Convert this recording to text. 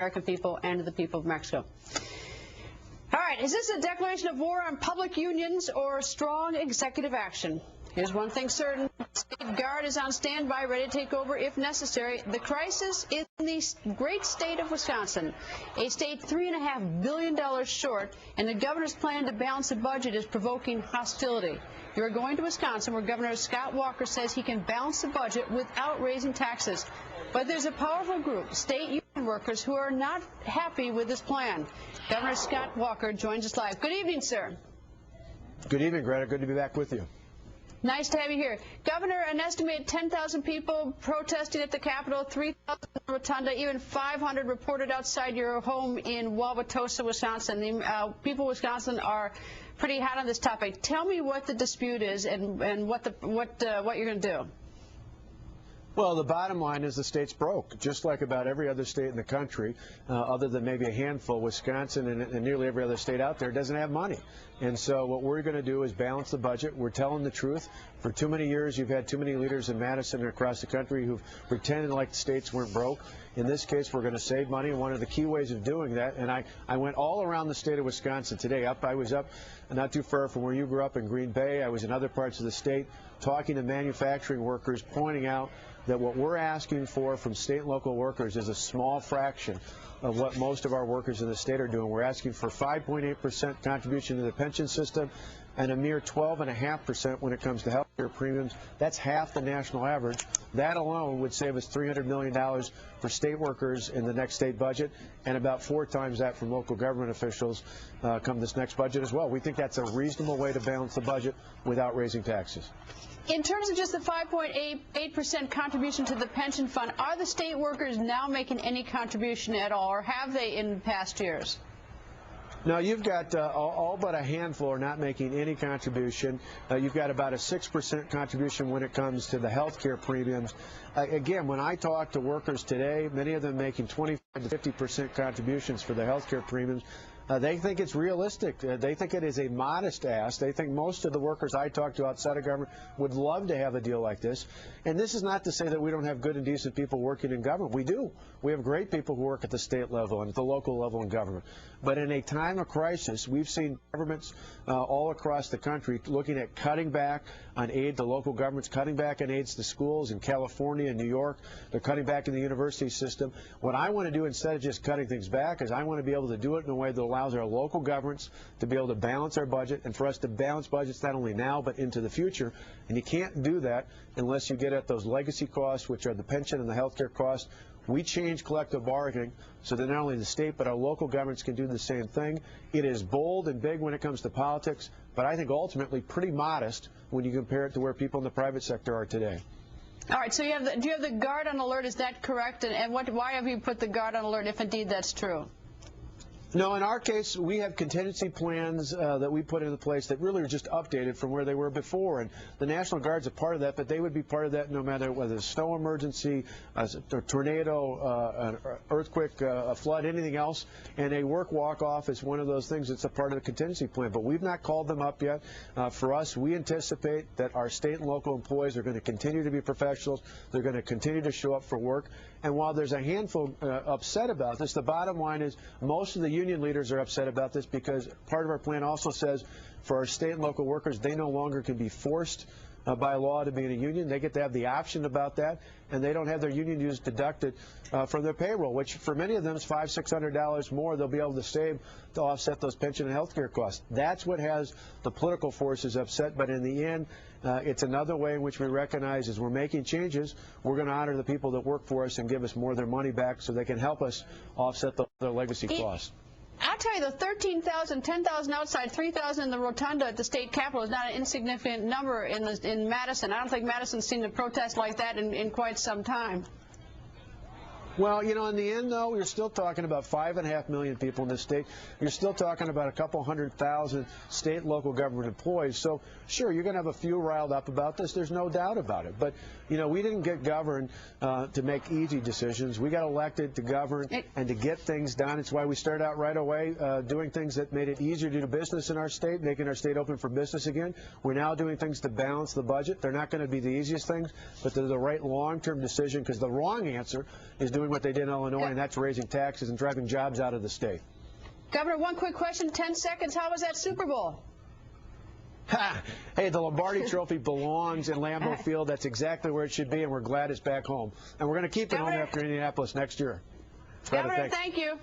American people and to the people of Mexico. All right, is this a declaration of war on public unions or strong executive action? Here's one thing certain. The State Guard is on standby, ready to take over if necessary. The crisis in the great state of Wisconsin, a state $3.5 billion short, and the governor's plan to balance the budget is provoking hostility. You're going to Wisconsin, where Governor Scott Walker says he can balance the budget without raising taxes. But there's a powerful group, state union workers, who are not happy with this plan. Governor Scott Walker joins us live. Good evening, sir. Good evening, Greta. Good to be back with you. Nice to have you here. Governor, an estimated 10,000 people protesting at the Capitol, 3,000 in the Rotunda, even 500 reported outside your home in Wauwatosa, Wisconsin. The people of Wisconsin are pretty hot on this topic. Tell me what the dispute is and what you're going to do. Well, the bottom line is the state's broke, just like about every other state in the country, other than maybe a handful. Wisconsin and nearly every other state out there doesn't have money. And so what we're going to do is balance the budget. We're telling the truth. For too many years, you've had too many leaders in Madison and across the country who've pretended like the states weren't broke. In this case, we're going to save money. One of the key ways of doing that, and I went all around the state of Wisconsin today. I was up not too far from where you grew up in Green Bay. I was in other parts of the state talking to manufacturing workers, pointing out that what we're asking for from state and local workers is a small fraction of what most of our workers in the state are doing. We're asking for 5.8% contribution to the pension system and a mere 12.5% when it comes to health care premiums. That's half the national average. That alone would save us $300 million for state workers in the next state budget, and about 4 times that from local government officials come this next budget as well. We think that's a reasonable way to balance the budget without raising taxes. In terms of just the 5.8% contribution to the pension fund, are the state workers now making any contribution at all, or have they in past years? No, you've got all but a handful are not making any contribution. You've got about a 6% contribution when it comes to the health care premiums. Again, when I talk to workers today, many of them making 25 to 50% contributions for the health care premiums. They think it's realistic. They think it is a modest ask. They think most of the workers I talk to outside of government would love to have a deal like this. And this is not to say that we don't have good and decent people working in government. We do. We have great people who work at the state level and at the local level in government. But in a time of crisis, we've seen governments all across the country looking at cutting back on aid to local governments, cutting back on aids to schools in California and New York. They're cutting back in the university system. What I want to do instead of just cutting things back is I want to be able to do it in a way that allows our local governments to be able to balance our budget and for us to balance budgets not only now but into the future. And you can't do that unless you get at those legacy costs, which are the pension and the health care costs. We change collective bargaining so that not only the state but our local governments can do the same thing. It is bold and big when it comes to politics, but I think ultimately pretty modest when you compare it to where people in the private sector are today. All right, so do you have the Guard on alert? Is that correct? And why have you put the Guard on alert if indeed that's true? No, in our case, we have contingency plans that we put into place that really are just updated from where they were before. And the National Guard's a part of that, but they would be part of that no matter whether it's a snow emergency, a tornado, an earthquake, a flood, anything else. And a work walk-off is one of those things that's a part of the contingency plan. But we've not called them up yet. For us, we anticipate that our state and local employees are going to continue to be professionals. They're going to continue to show up for work. And while there's a handful upset about this, the bottom line is most of the union leaders are upset about this because part of our plan also says for our state and local workers, they no longer can be forced by law to be in a union. They get to have the option about that, and they don't have their union dues deducted from their payroll, which for many of them is $500, $600 more they'll be able to save to offset those pension and health care costs. That's what has the political forces upset, but in the end, it's another way in which we recognize as we're making changes, we're going to honor the people that work for us and give us more of their money back so they can help us offset their legacy costs. I'll tell you, the 13,000, 10,000 outside, 3,000 in the Rotunda at the state capitol is not an insignificant number in Madison. I don't think Madison's seen a protest like that in quite some time. Well, you know, in the end, though, you're still talking about 5.5 million people in this state. You're still talking about a couple 100,000 state and local government employees. So, sure, you're going to have a few riled up about this. There's no doubt about it. But, you know, we didn't get governed to make easy decisions. We got elected to govern and to get things done. It's why we started out right away doing things that made it easier to do business in our state, making our state open for business again. We're now doing things to balance the budget. They're not going to be the easiest things, but they're the right long-term decision because the wrong answer is doing doing what they did in Illinois, and that's raising taxes and driving jobs out of the state. Governor, one quick question, 10 seconds. How was that Super Bowl? Ha! Hey, the Lombardi Trophy belongs in Lambeau Field. That's exactly where it should be, and we're glad it's back home. And we're going to keep it home after Indianapolis next year. Governor, thank you.